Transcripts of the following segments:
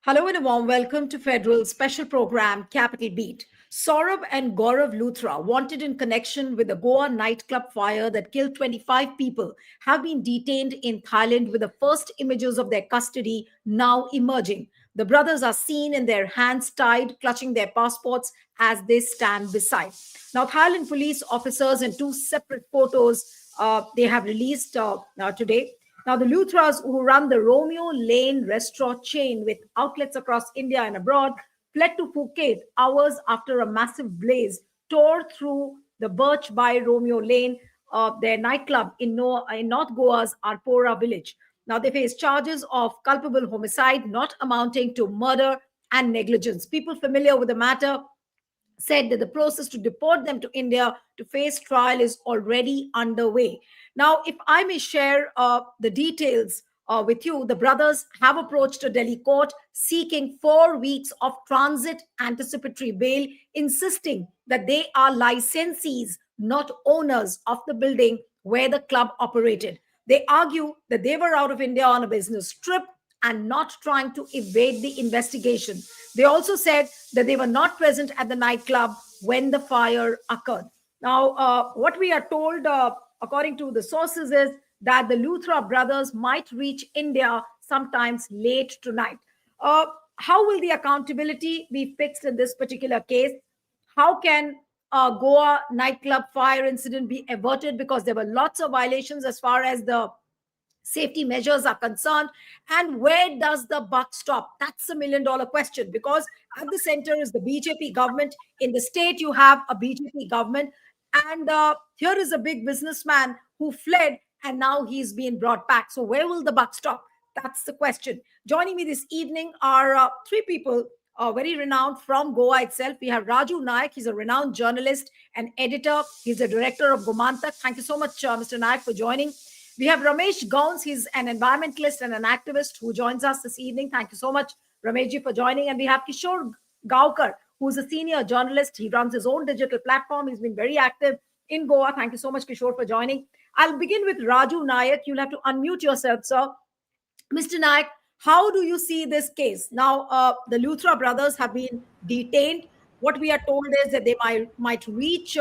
Hello and a warm welcome to Federal's special program, Capital Beat. Saurabh and Gaurav Luthra, wanted in connection with the Goa nightclub fire that killed 25 people, have been detained in Thailand with the first images of their custody now emerging. The brothers are seen in their hands tied, clutching their passports as they stand beside. Now, Thailand police officers in two separate photos they have released today. Now, the Luthras, who run the Romeo Lane restaurant chain with outlets across India and abroad, fled to Phuket hours after a massive blaze tore through the Birch by Romeo Lane, their nightclub in North Goa's Arpora village. Now, they face charges of culpable homicide not amounting to murder and negligence. People familiar with the matter said that the process to deport them to India to face trial is already underway. Now, if I may share the details with you, the brothers have approached a Delhi court seeking 4 weeks of transit anticipatory bail, insisting that they are licensees, not owners of the building where the club operated. They argue that they were out of India on a business trip and not trying to evade the investigation. They also said that they were not present at the nightclub when the fire occurred. Now, what we are told, according to the sources, is that the Luthra brothers might reach India sometimes late tonight. Uh, how will the accountability be fixed in this particular case? How can Goa nightclub fire incident be averted? Because there were lots of violations as far as the safety measures are concerned, and where does the buck stop? That's a $1 million question, because at the center is the BJP government. In the state you have a BJP government, and here is a big businessman who fled and now he's being brought back. So where will the buck stop? That's the question. Joining me this evening are three people, very renowned from Goa itself. We have Raju Naik. He's a renowned journalist and editor. He's the director of Gomantak. Thank you so much, Mr. Naik, for joining. We have Ramesh Gauns. He's an environmentalist and an activist who joins us this evening. Thank you so much, Rameshji, for joining. And we have Kishore Gaukar, who's a senior journalist. He runs his own digital platform. He's been very active in Goa. Thank you so much, Kishore, for joining. I'll begin with Raju Nayak. You'll have to unmute yourself, sir. Mr. Nayak, how do you see this case? Now, the Luthra brothers have been detained. What we are told is that they might reach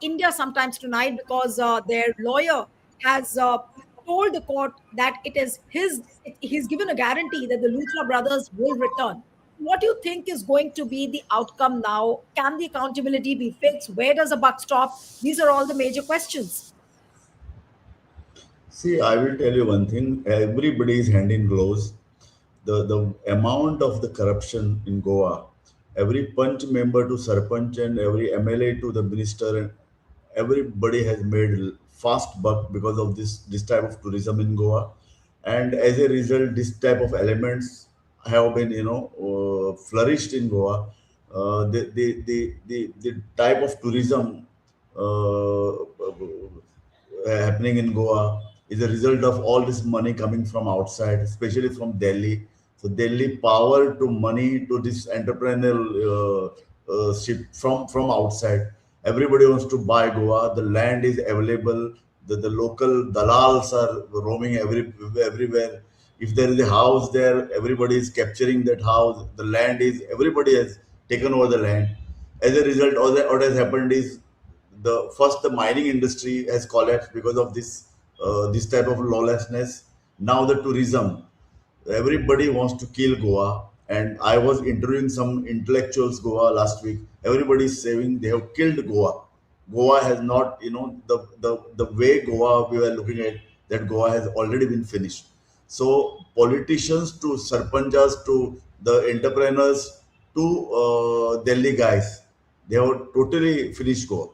India sometimes tonight, because their lawyer has told the court that he's given a guarantee that the Luthra brothers will return. What do you think is going to be the outcome now? Can the accountability be fixed? Where does the buck stop? These are all the major questions. See, I will tell you one thing. Everybody is hand in gloves. The amount of the corruption in Goa, every punch member to Sarpanch and every MLA to the minister, and everybody has made fast buck because of this type of tourism in Goa, and as a result, this type of elements have been flourished in Goa. The type of tourism happening in Goa is a result of all this money coming from outside, especially from Delhi. So Delhi power to money to this entrepreneurial ship from outside. Everybody wants to buy Goa. The land is available. The local dalals are roaming everywhere. If there is a house there, everybody is capturing that house. The land is everybody has taken over the land. As a result, what has happened is the mining industry has collapsed because of this type of lawlessness. Now the tourism, everybody wants to kill Goa, and I was interviewing some intellectuals Goa last week. Everybody is saying they have killed Goa. Goa has not, the way Goa we were looking at, that Goa has already been finished. So politicians to sarpanchas to the entrepreneurs to Delhi guys, they have totally finished Goa.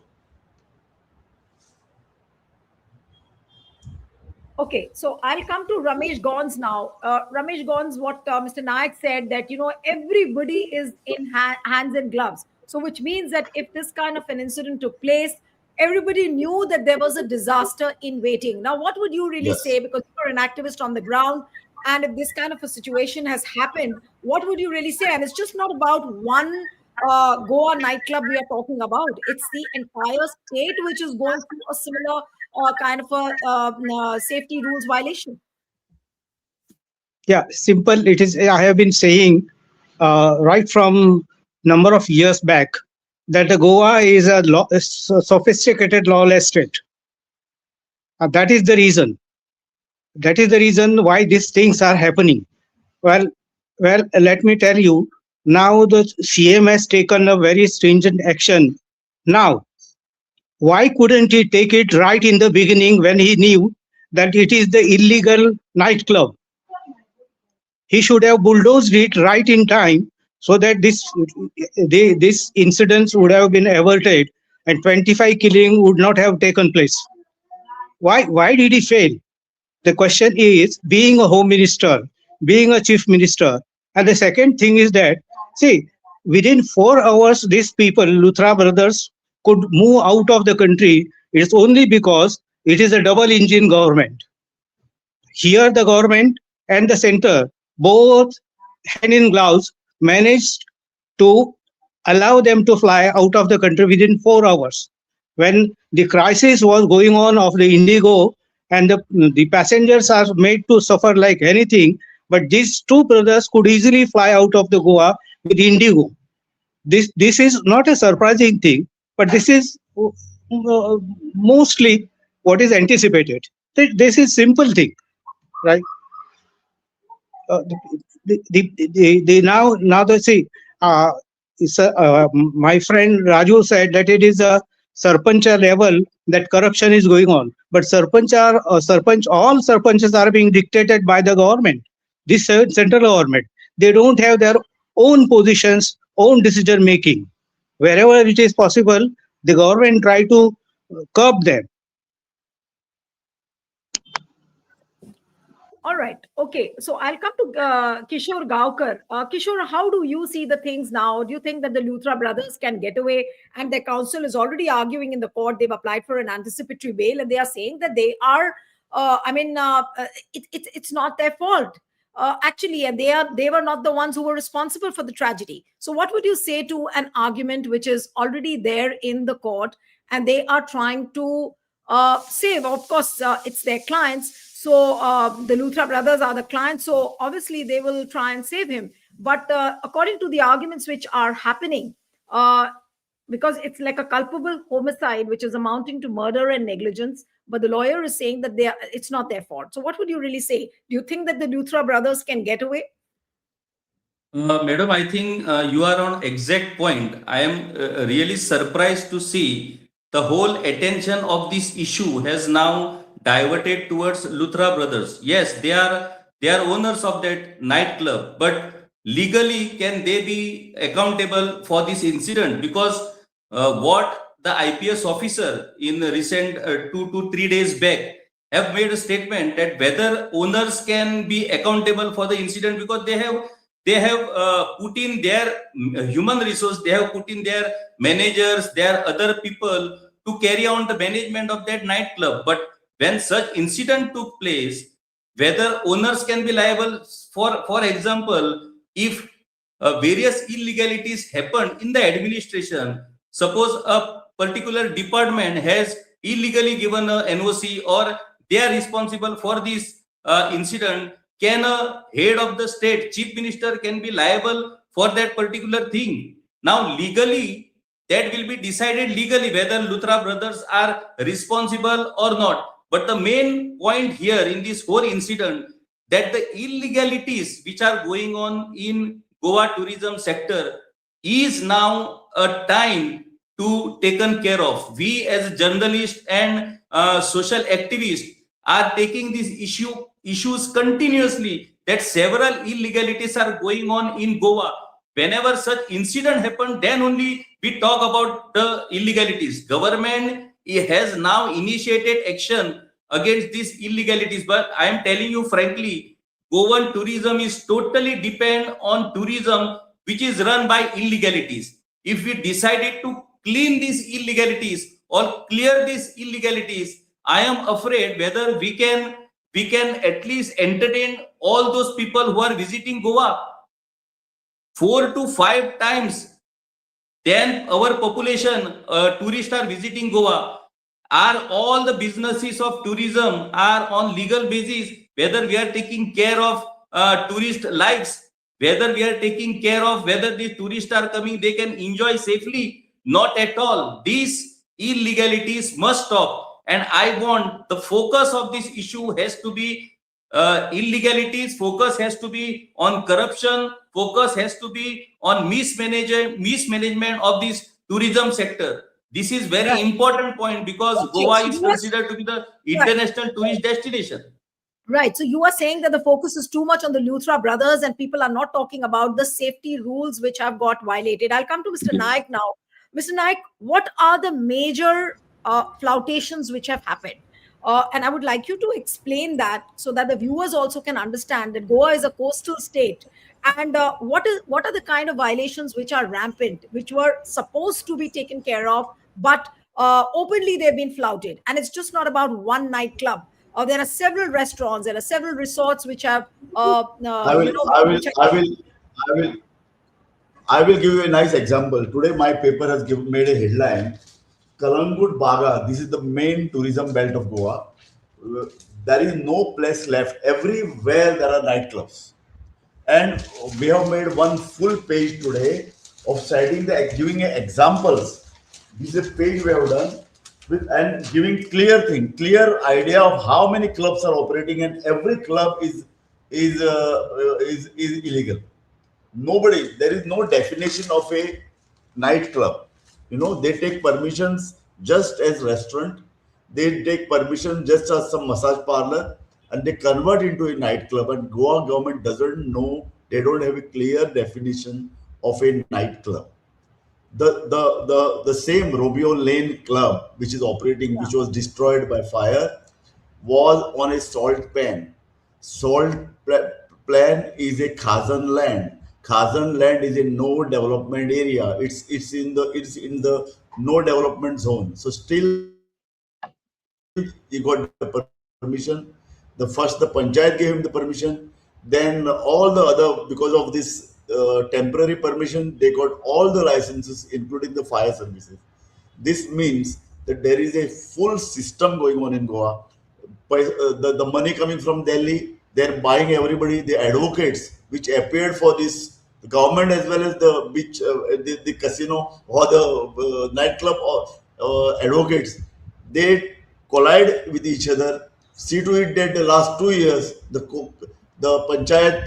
Okay, so I'll come to Ramesh Gons now. Ramesh Gons, what Mr. Nayak said, that everybody is in hands and gloves. So which means that if this kind of an incident took place, everybody knew that there was a disaster in waiting. Now, what would you really Yes. say? Because you're an activist on the ground, and if this kind of a situation has happened, what would you really say? And it's just not about one Goa nightclub we are talking about. It's the entire state which is going through a similar kind of a safety rules violation. Yeah, simple. It is. I have been saying right from number of years back that the Goa is a sophisticated lawless state. That is the reason. That is the reason why these things are happening. Well, well, let me tell you. Now the CM has taken a very stringent action. Now, why couldn't he take it right in the beginning when he knew that it is the illegal nightclub? He should have bulldozed it right in time so that this incidents would have been averted and 25 killing would not have taken place. Why did he fail? The question is, being a home minister, being a chief minister, and the second thing is that, see, within 4 hours these people, Luthra brothers, could move out of the country. It's only because it is a double engine government. Here the government and the center, both hand in gloves, managed to allow them to fly out of the country within 4 hours. When the crisis was going on of the Indigo and the passengers are made to suffer like anything, but these two brothers could easily fly out of the Goa with Indigo. This is not a surprising thing, but this is mostly what is anticipated. This is simple thing, right? uh, the now the see my friend Raju said that it is a sarpancha level that corruption is going on, but sarpanch all sarpanches are being dictated by the government, this central government. They don't have their own positions, own decision making. Wherever it is possible, the government try to curb them. All right. Okay. So I'll come to Kishore Gaokar. Kishore, how do you see the things now? Do you think that the Luthra brothers can get away? And their counsel is already arguing in the court. They've applied for an anticipatory bail, and they are saying that they are. It's not their fault. Actually, and they were not the ones who were responsible for the tragedy. So, what would you say to an argument which is already there in the court, and they are trying to save? Of course, it's their clients, so the Luthra brothers are the clients. So obviously they will try and save him. But according to the arguments which are happening, because it's like a culpable homicide which is amounting to murder and negligence, but the lawyer is saying that it's not their fault. So what would you really say? Do you think that the Luthra brothers can get away? Madam, I think you are on exact point. I am really surprised to see the whole attention of this issue has now diverted towards Luthra brothers. Yes, they are owners of that nightclub, but legally can they be accountable for this incident? Because what the IPS officer in the recent 2 to 3 days back have made a statement that whether owners can be accountable for the incident because they have put in their human resource, they have put in their managers, their other people to carry on the management of that nightclub. But when such incident took place, whether owners can be liable, for example, if various illegalities happened in the administration, suppose a particular department has illegally given a NOC or they are responsible for this incident, can a head of the state, chief minister, can be liable for that particular thing? Now, legally, that will be decided legally whether Luthra brothers are responsible or not. But the main point here in this whole incident that the illegalities which are going on in Goa tourism sector is now a time to taken care of. We as journalists and social activists are taking these issues continuously, that several illegalities are going on in Goa. Whenever such incident happen, then only we talk about the illegalities. Government has now initiated action against these illegalities, but I am telling you frankly, Goan tourism is totally depend on tourism which is run by illegalities. If we decided to clean these illegalities or clear these illegalities, I am afraid whether we can at least entertain all those people who are visiting Goa 4 to 5 times. Then our population, tourists are visiting Goa. Are all the businesses of tourism are on legal basis? Whether we are taking care of tourist lives, whether we are taking care of, whether the tourists are coming, they can enjoy safely. Not at all. These illegalities must stop. And I want the focus of this issue has to be illegalities, focus has to be on corruption, focus has to be on mismanagement of this tourism sector. This is very Right. important point because Okay. Goa So is you are considered to be the right. international tourist destination. Right. So you are saying that the focus is too much on the Luthra brothers and people are not talking about the safety rules which have got violated. I'll come to Mr. Naik now. Mr. Naik, what are the major flautations which have happened? And I would like you to explain that so that the viewers also can understand that Goa is a coastal state. And what are the kind of violations which are rampant, which were supposed to be taken care of, but openly they've been flouted. And it's just not about one nightclub. There are several restaurants, there are several resorts which have, I will, I will, which are, I will, I will, I will give you a nice example. Today, my paper has made a headline. Kalangut Baga. This is the main tourism belt of Goa. Uh, There is no place left. Everywhere there are nightclubs. And we have made one full page today of citing giving examples. This is a page we have done with and giving clear idea of how many clubs are operating, and every club is illegal. Nobody, there is no definition of a nightclub. They take permissions just as restaurant. They take permission just as some massage parlor, and they convert into a nightclub. And Goa government doesn't know. They don't have a clear definition of a nightclub. The same Romeo Lane club, which is operating, yeah, which was destroyed by fire, was on a salt pan. Salt plan is a Khazan land. Khazan land is a no development area. It's in the no development zone. So still he got the permission. The panchayat gave him the permission. Then all the other, because of this temporary permission, they got all the licenses, including the fire services. This means that there is a full system going on in Goa. The money coming from Delhi, they're buying everybody, the advocates which appeared for this, the government as well as the beach, the casino or the nightclub or advocates, they collide with each other. See to it that the last 2 years, the panchayat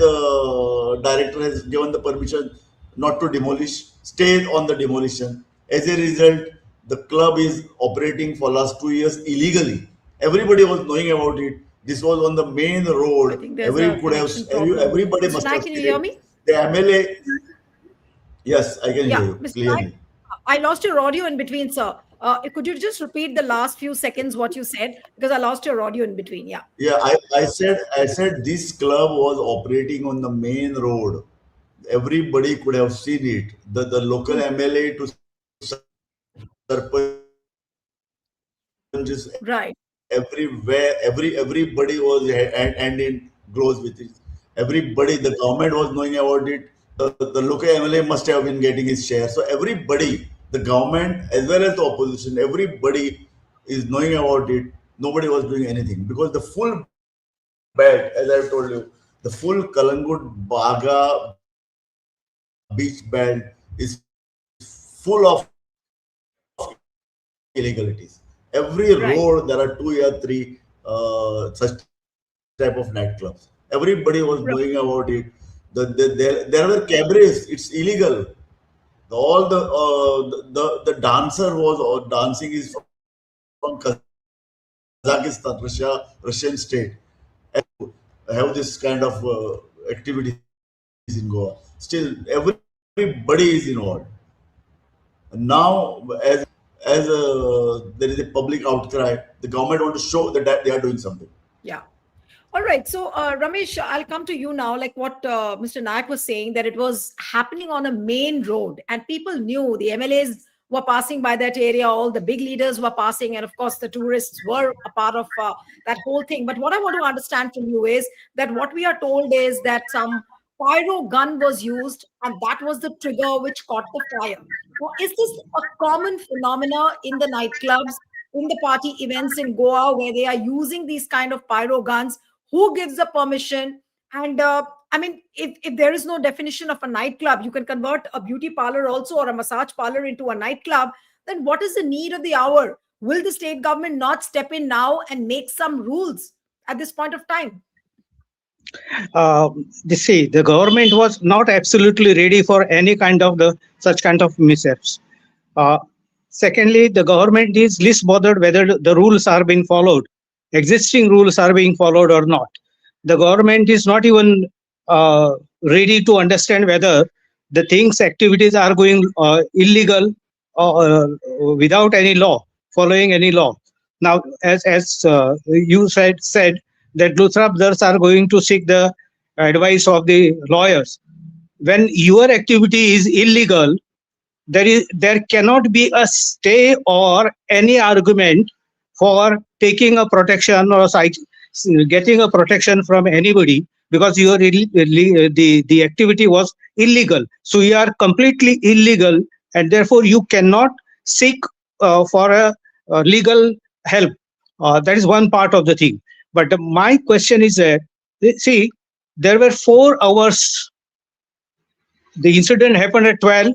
director has given the permission not to demolish, stayed on the demolition. As a result, the club is operating for last 2 years illegally. Everybody was knowing about it. This was on the main I road. think there's a connection problem. Everybody Mr. must Naik, have can you seen hear it. me? The MLA, yes, I can hear Yeah, you Mr. Naik, clearly. I lost your audio in between, sir. Could you just repeat the last few seconds what you said? Because I lost your audio in between. Yeah. Yeah, I said this club was operating on the main road. Everybody could have seen it. The local Hmm. MLA to Sarpanches, Right. everywhere, everybody was hand in gloves with it. Everybody, the government was knowing about it. The local MLA must have been getting his share. So everybody, the government as well as the opposition, everybody is knowing about it. Nobody was doing anything because the full belt, as I've told you, the full Kalangut Baga beach belt is full of illegalities. Every road there are two or three such type of Right. nightclubs. Everybody was knowing about it. There were cabarets. It's illegal. There were cabarets. It's illegal. The dancer was or dancing is from Kazakhstan, Russian state, have this kind of activities in Goa. Still, everybody is involved. And now, as there is a public outcry, the government want to show that they are doing something. Yeah. All right. So, Ramesh, I'll come to you now. Like what Mr. Nayak was saying, that it was happening on a main road, and people knew the MLAs were passing by that area, all the big leaders were passing, and of course, the tourists were a part of that whole thing. But what I want to understand from you is that what we are told is that some pyro gun was used, and that was the trigger which caught the fire. Now, is this a common phenomena in the nightclubs, in the party events in Goa, where they are using these kind of pyro guns? Who gives the permission? And I mean, if there is no definition of a nightclub, you can convert a beauty parlor also or a massage parlor into a nightclub. Then what is the need of the hour? Will the state government not step in now and make some rules at this point of time? The government was not absolutely ready for any kind of the such kind of mishaps. Uh, Secondly, the government is least bothered whether the rules are being followed, existing rules are being followed or not. The government is not even ready to understand whether the things, activities are going illegal or without any law, following any law. Now, as you said that Luthra brothers are going to seek the advice of the lawyers. When your activity is illegal, there cannot be a stay or any argument for taking a protection or getting a protection from anybody, because the activity was illegal, so you are completely illegal, and therefore you cannot seek for a legal help. That is one part of the thing. But my question is that, see, there were 4 hours. The incident happened at 12.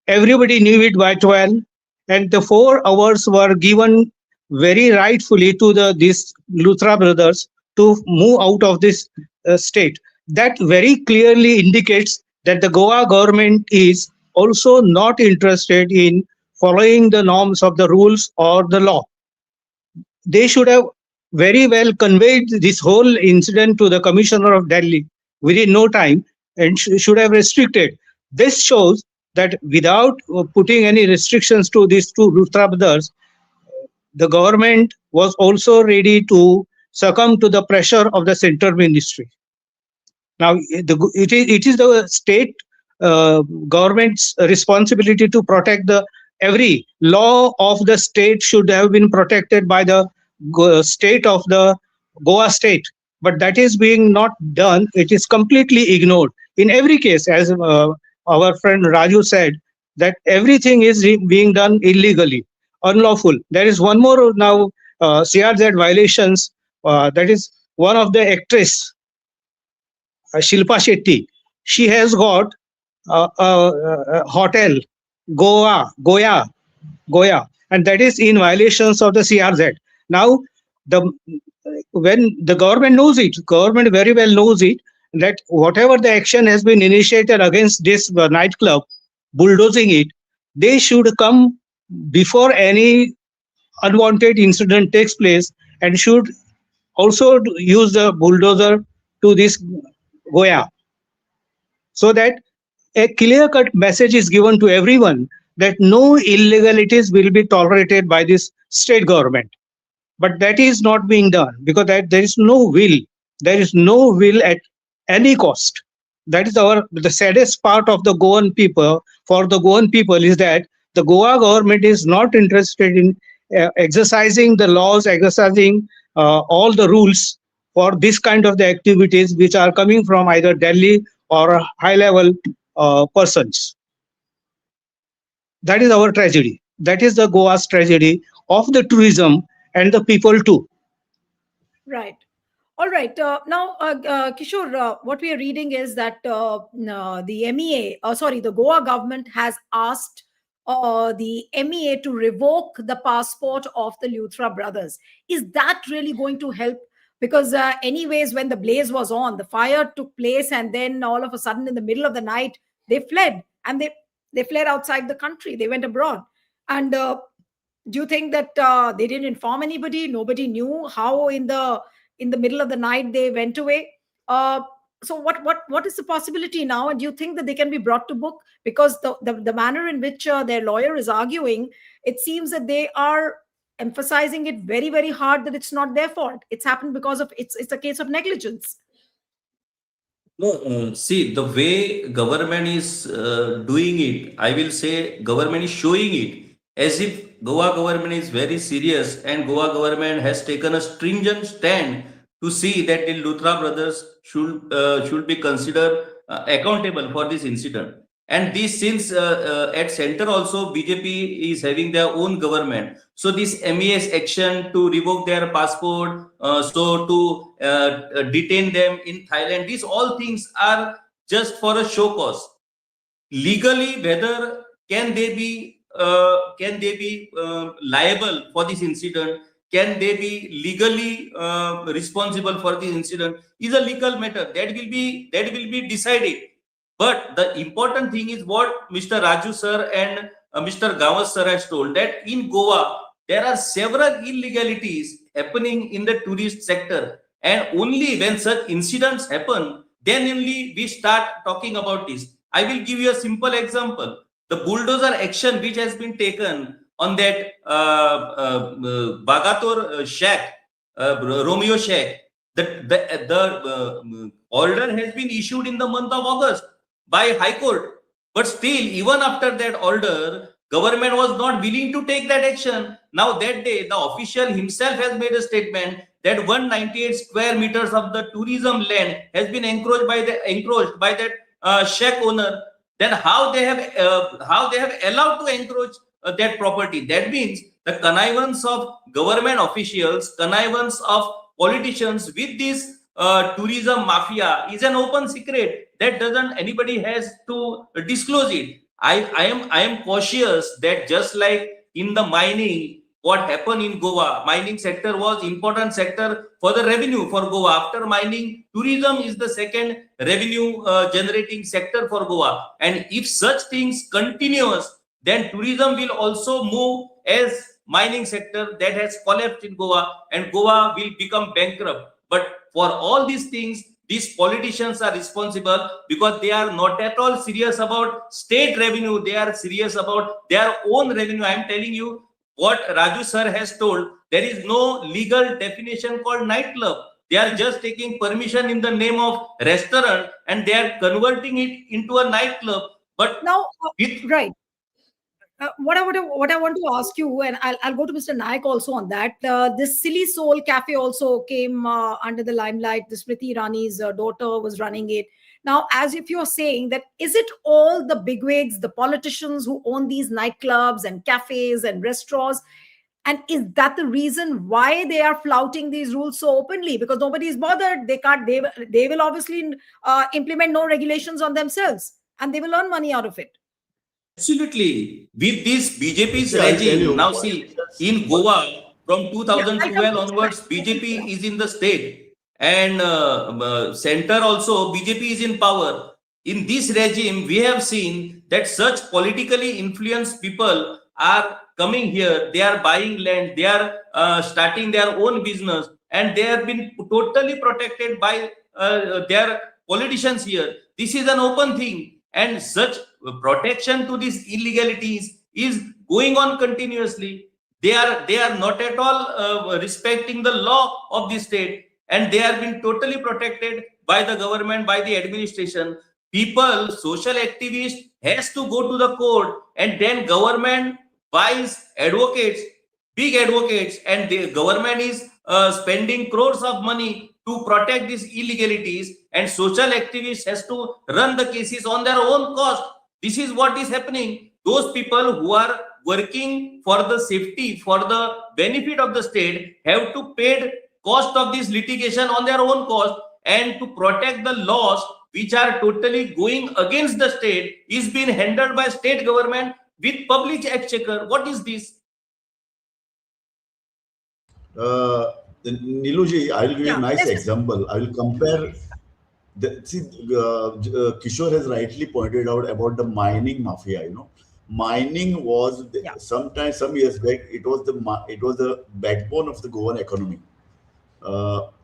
Everybody knew it by 12, and the 4 hours were given very rightfully to these Luthra brothers to move out of this state. That very clearly indicates that the Goa government is also not interested in following the norms of the rules or the law. They should have very well conveyed this whole incident to the Commissioner of Delhi within no time, and should have restricted. This shows that without putting any restrictions to these two Luthra brothers, the government was also ready to succumb to the pressure of the center ministry. Now, it is the state government's responsibility to protect the every law of the state should have been protected by the state of the Goa state, but that is being not done. It is completely ignored in every case, as our friend Raju said, that everything is being done illegally, unlawful. There is one more now CRZ violations. That is one of the actress, Shilpa Shetty. She has got a hotel, Goya, and that is in violations of the CRZ. Now, the when the government knows it, government very well knows it, that whatever the action has been initiated against this nightclub, bulldozing it, they should come before any unwanted incident takes place, and should also use the bulldozer to this Goya, so that a clear-cut message is given to everyone that no illegalities will be tolerated by this state government. But that is not being done, because there is no will. There is no will at any cost. That is the saddest part of the Goan people. For the Goan people is that the Goa government is not interested in exercising the laws, exercising all the rules for this kind of the activities which are coming from either Delhi or high level persons. That is our tragedy. That is the Goa's tragedy of the tourism and the people too. Right. All right. Now, Kishore, what we are reading is that the MEA, sorry, the Goa government has asked the MEA to revoke the passport of the Luthra brothers. Is that really going to help? Because, anyways, when the blaze was on, the fire took place, and then all of a sudden, in the middle of the night, they fled, and they fled outside the country. They went abroad, and do you think that they didn't inform anybody? Nobody knew how in the middle of the night they went away. So what is the possibility now? And do you think that they can be brought to book? Because the manner in which their lawyer is arguing, it seems that they are emphasizing it very, very hard that it's not their fault. It's happened because of it's a case of negligence. No, see, the way government is doing it, I will say government is showing it as if Goa government is very serious, and Goa government has taken a stringent stand to see that the Luthra brothers should be considered accountable for this incident. And this, since at center also BJP is having their own government, so this MES action to revoke their passport, so to detain them in Thailand, these all things are just for a show cause. Legally, whether can they be liable for this incident, can they be legally responsible for this incident, is a legal matter that will be decided. But the important thing is what Mr. Raju sir and Mr. Gawas sir has told, that in Goa there are several illegalities happening in the tourist sector, and only when such incidents happen, then only we start talking about this. I will give you a simple example. The bulldozer action which has been taken on that Bagator shack, Romeo shack, the order has been issued in the month of August by High Court. But still, even after that order, government was not willing to take that action. Now that day, the official himself has made a statement that 198 square meters of the tourism land has been encroached by that shack owner. Then how they have allowed to encroach that property? That means the connivance of government officials, connivance of politicians with this tourism mafia is an open secret that doesn't anybody has to disclose it. I am cautious that just like in the mining, what happened in Goa, mining sector was important sector for the revenue for Goa. After mining, tourism is the second revenue generating sector for Goa. And if such things continues, then tourism will also move as mining sector that has collapsed in Goa, and Goa will become bankrupt. But for all these things, these politicians are responsible because they are not at all serious about state revenue. They are serious about their own revenue. I am telling you what Raju sir has told. There is no legal definition called nightclub. They are just taking permission in the name of restaurant and they are converting it into a nightclub. But now, right. What I want to ask you, and I'll go to Mr. Naik also on that. This Silly Soul Cafe also came under the limelight. This Smriti Irani's daughter was running it. Now, as if you're saying that, is it all the bigwigs, the politicians who own these nightclubs and cafes and restaurants? And is that the reason why they are flouting these rules so openly? Because nobody is bothered. They can't. They will obviously implement no regulations on themselves, and they will earn money out of it. Absolutely. With this BJP's regime, now see, in Goa, from 2012 onwards, BJP is in the state, and center also, BJP is in power. In this regime, we have seen that such politically influenced people are coming here, they are buying land, they are starting their own business, and they have been totally protected by their politicians here. This is an open thing. And such protection to these illegalities is going on continuously. They are not at all respecting the law of the state, and they have been totally protected by the government, by the administration. People, social activists, has to go to the court, and then government buys advocates, big advocates, and the government is spending crores of money to protect these illegalities, and social activists has to run the cases on their own cost. This is what is happening. Those people who are working for the safety, for the benefit of the state, have to pay cost of this litigation on their own cost, and to protect the laws which are totally going against the state is being handled by state government with public exchequer. What is this? Niluji, I will give you a nice example. I will compare. Kishore has rightly pointed out about the mining mafia. You know, mining was some years back. It was the backbone of the Goan economy.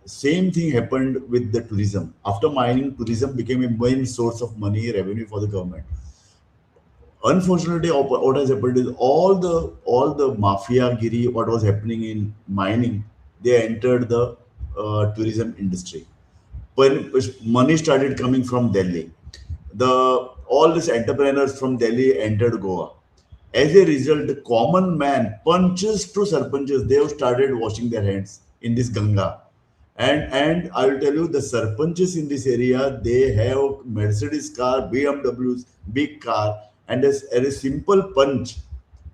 Same thing happened with the tourism. After mining, tourism became a main source of money revenue for the government. Unfortunately, what has happened is all the mafia giri, what was happening in mining, they entered the tourism industry. When money started coming from Delhi, all these entrepreneurs from Delhi entered Goa. As a result, the common man, punches to sarpanches, they have started washing their hands in this Ganga. And I'll tell you, the sarpanches in this area, they have Mercedes car, BMWs, big car, and as a simple punch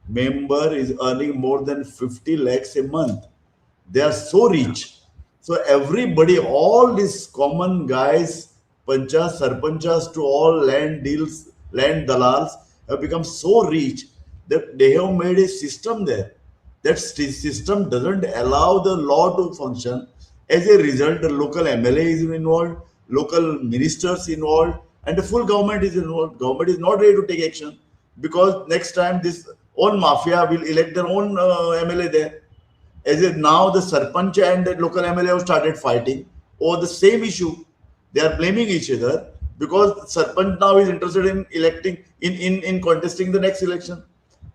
member is earning more than 50 lakhs a month. They are so rich. So everybody, all these common guys, panchas, sarpanchas to all land deals, land dalals have become so rich that they have made a system there. That system doesn't allow the law to function. As a result, the local MLA is involved, local ministers involved, and the full government is involved. Government is not ready to take action because next time this own mafia will elect their own MLA there. As if now the Sarpanch and the local MLA have started fighting over the same issue. They are blaming each other because Sarpanch now is interested in electing, in contesting the next election.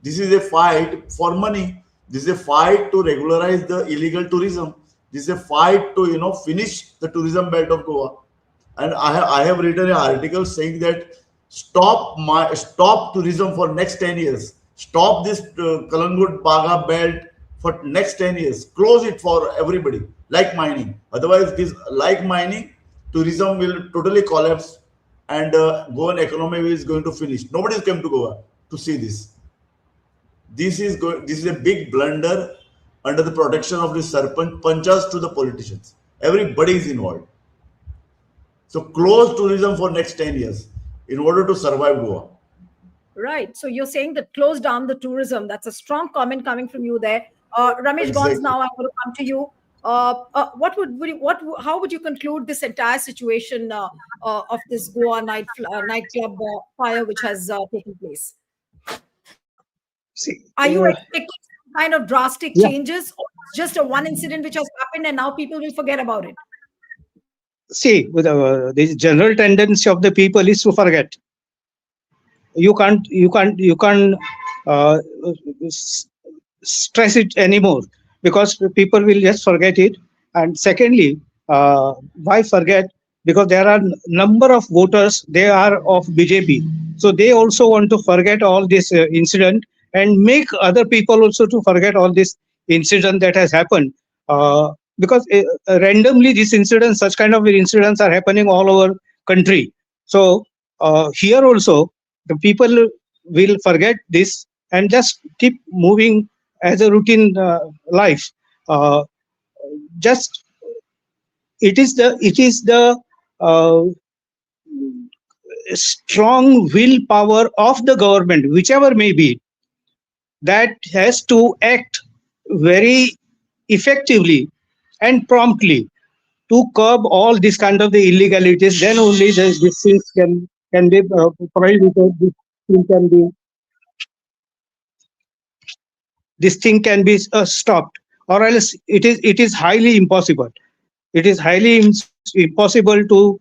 This is a fight for money. This is a fight to regularize the illegal tourism. This is a fight to, finish the tourism belt of Goa. And I have written an article saying that stop tourism for next 10 years. Stop this Kalangut Baga belt for next 10 years. Close it for everybody, like mining. Otherwise, this like mining, tourism will totally collapse and Goan economy is going to finish. Nobody is coming to Goa to see this. This is a big blunder under the protection of the serpent punchers to the politicians. Everybody is involved. So close tourism for next 10 years in order to survive Goa. Right. So you're saying that close down the tourism. That's a strong comment coming from you there. Ramesh Gons, Exactly. now I'm going to come to you. How would you conclude this entire situation of this Goa nightclub fire which has taken place? See, Are you expecting some kind of drastic yeah. changes, or it's just a one incident which has happened and now people will forget about it? See, with the general tendency of the people is to forget. You can't uh, stress it anymore because people will just forget it. And secondly, why forget? Because there are number of voters, they are of BJP, so they also want to forget all this incident and make other people also to forget all this incident that has happened. Because randomly these incidents, such kind of incidents are happening all over country. So here also the people will forget this and just keep moving as a routine life. Uh, just it is the uh, strong willpower of the government, whichever may be, that has to act very effectively and promptly to curb all this kind of the illegalities. Then only these things can be prohibited. This thing can be stopped, or else it is highly impossible. It is highly impossible to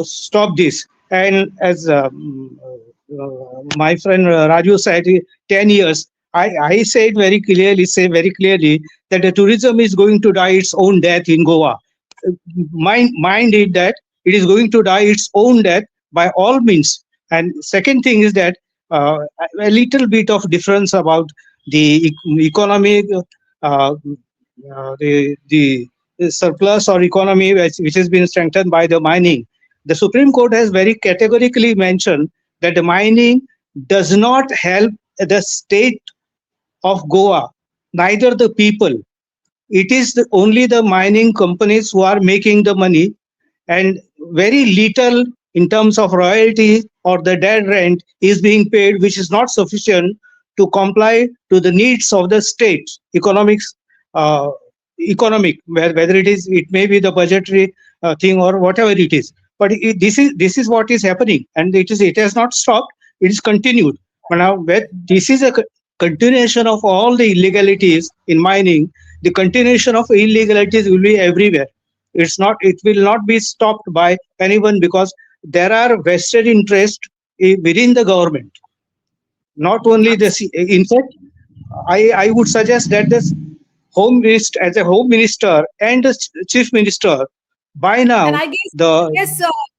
stop this. And as my friend Raju said, 10 years. I say very clearly that the tourism is going to die its own death in Goa. Mind it that it is going to die its own death by all means. And second thing is that a little bit of difference about the economic, uh, the surplus or economy which has been strengthened by the mining. The Supreme Court has very categorically mentioned that the mining does not help the state of Goa, neither the people. It is only the mining companies who are making the money, and very little in terms of royalty or the dead rent is being paid, which is not sufficient to comply to the needs of the state economics. Uh, whether it may be the budgetary thing or whatever it is, but this is what is happening, and it has not stopped. It is continued. But now, this is a continuation of all the illegalities in mining. The continuation of illegalities will be everywhere. It will not be stopped by anyone, because there are vested interests within the government. Not only this, in fact, I would suggest that this home minister, as a home minister and the chief minister, by And now I guess, the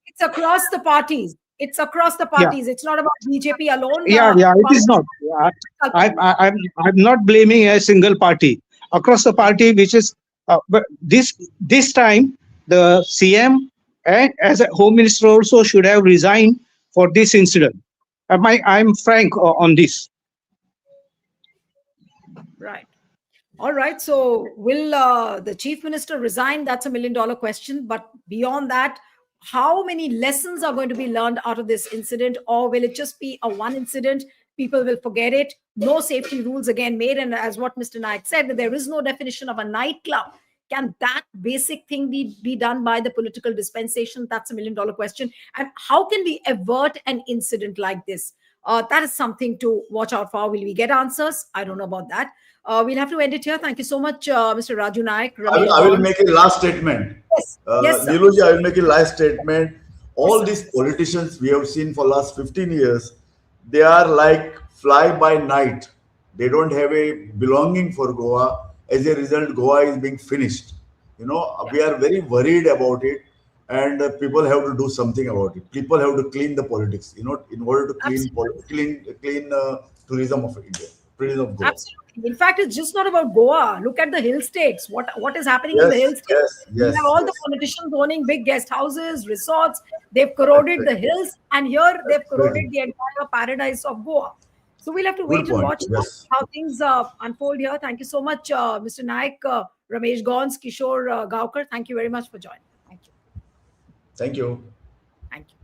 it's across the parties. It's across the yeah parties. It's not about BJP alone. yeah it is Congress not. I, culpable. I'm not blaming a single party across the party, which is but this time the CM and as a Home Minister also should have resigned for this incident. I'm frank on this. Right. All right. So, will the chief minister resign? That's $1 million question. But beyond that, how many lessons are going to be learned out of this incident, or will it just be a one incident? People will forget it. No safety rules again made. And as what Mr. Naik said, that there is no definition of a nightclub. Can that basic thing be done by the political dispensation? That's $1 million question. And how can we avert an incident like this? That is something to watch out for. Will we get answers? I don't know about that. We'll have to end it here. Thank you so much, Mr. Raju Naik, Ramesh I will Gons. make a last statement. Yes, yes, sir. Niluji, I will make a last statement. All sir. these politicians we have seen for last 15 years, they are like fly by night. They don't have a belonging for Goa. As a result, Goa is being finished. We are very worried about it, and people have to do something about it. People have to clean the politics. In order to clean tourism of India, tourism of Goa. Absolutely. In fact, it's just not about Goa. Look at the hill states. What is happening in the Yes, hill states? yes, You yes, have all the yes. politicians owning big guest houses, resorts. They've corroded the hills, and here they've corroded the entire paradise of Goa. So we'll have to Good wait and point. watch Yes. how things unfold here. Thank you so much, Mr. Naik, Ramesh Gons, Kishore Gaukar. Thank you very much for joining. Thank you. Thank you. Thank you.